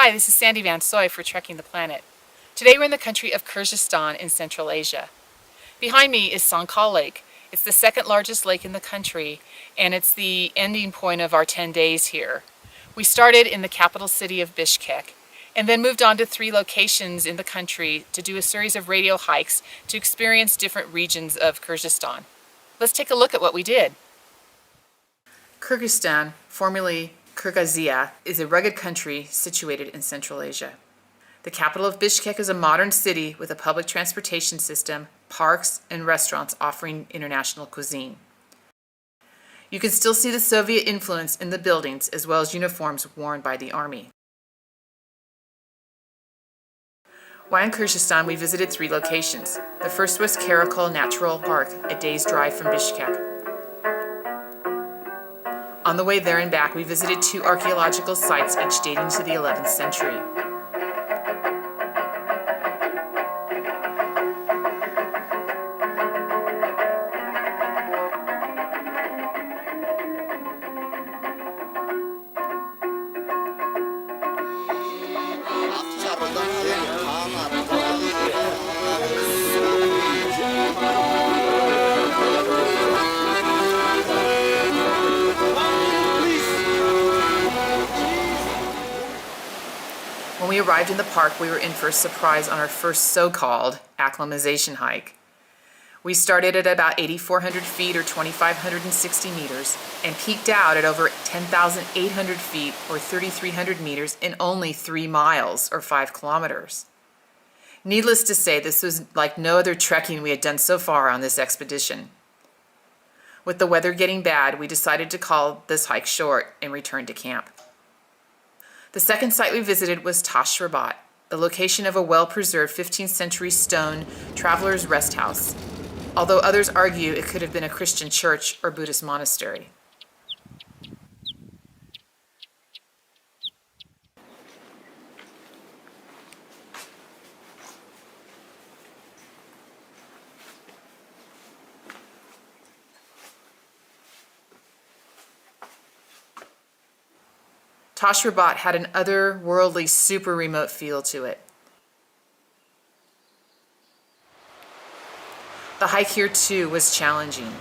Hi, this is Sandy Van Soy for Trekking the Planet. Today we're in the country of Kyrgyzstan in Central Asia. Behind me is Karakol Lake. It's the second largest lake in the country, and it's the ending point of our 10 days here. We started in the capital city of Bishkek, and then moved on to 3 locations in the country to do a series of radio hikes to experience different regions of Kyrgyzstan. Let's take a look at what we did. Kyrgyzstan, formerly Kyrgyzia, is a rugged country situated in Central Asia. The capital of Bishkek is a modern city with a public transportation system, parks, and restaurants offering international cuisine. You can still see the Soviet influence in the buildings as well as uniforms worn by the army. While in Kyrgyzstan, we visited 3 locations. The first was Karakol Natural Park, a day's drive from Bishkek. On the way there and back, we visited 2 archaeological sites, each dating to the 11th century. When we arrived in the park, we were in for a surprise on our first so-called acclimatization hike. We started at about 8,400 feet or 2,560 meters and peaked out at over 10,800 feet or 3,300 meters in only 3 miles or 5 kilometers. Needless to say, this was like no other trekking we had done so far on this expedition. With the weather getting bad, we decided to call this hike short and return to camp. The second site we visited was Tash, Rabat, the location of a well-preserved 15th century stone traveler's rest house, although others argue it could have been a Christian church or Buddhist monastery. Tash Rabat had an otherworldly, super remote feel to it. The hike here too was challenging.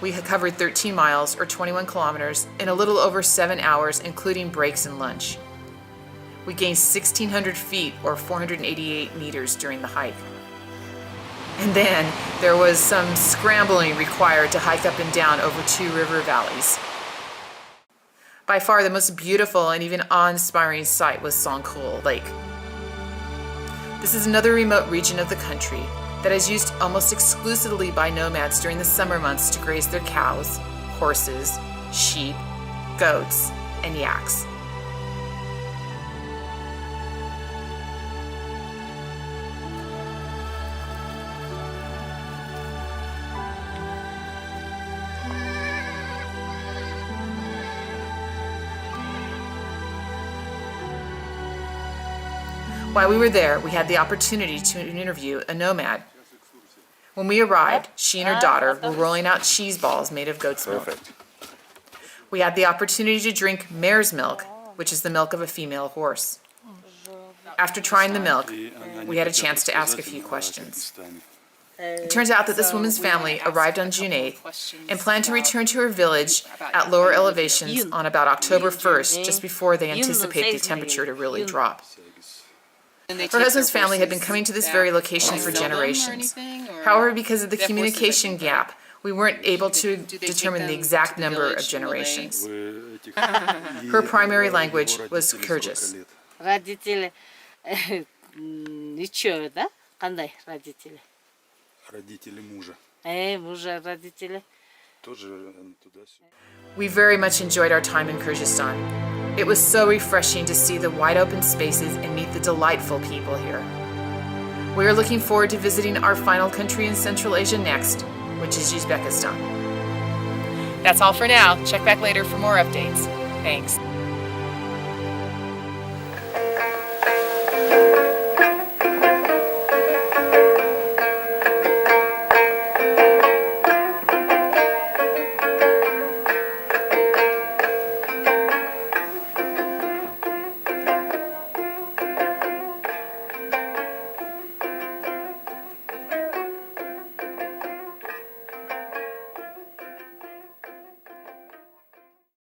We had covered 13 miles or 21 kilometers in a little over 7 hours, including breaks and lunch. We gained 1,600 feet or 488 meters during the hike. And then there was some scrambling required to hike up and down over 2 river valleys. By far the most beautiful and even awe-inspiring sight was Karakol Lake. This is another remote region of the country that is used almost exclusively by nomads during the summer months to graze their cows, horses, sheep, goats, and yaks. While we were there, we had the opportunity to interview a nomad. When we arrived, she and her daughter were rolling out cheese balls made of goat's milk. We had the opportunity to drink mare's milk, which is the milk of a female horse. After trying the milk, we had a chance to ask a few questions. It turns out that this woman's family arrived on June 8th and planned to return to her village at lower elevations on about October 1st, just before they anticipate the temperature to really drop. Her husband's family had been coming to this very location for generations. However, because of the communication gap, we weren't able to determine the exact number of generations. Her primary language was Kyrgyz. We very much enjoyed our time in Kyrgyzstan. It was so refreshing to see the wide open spaces and meet the delightful people here. We are looking forward to visiting our final country in Central Asia next, which is Uzbekistan. That's all for now. Check back later for more updates. Thanks.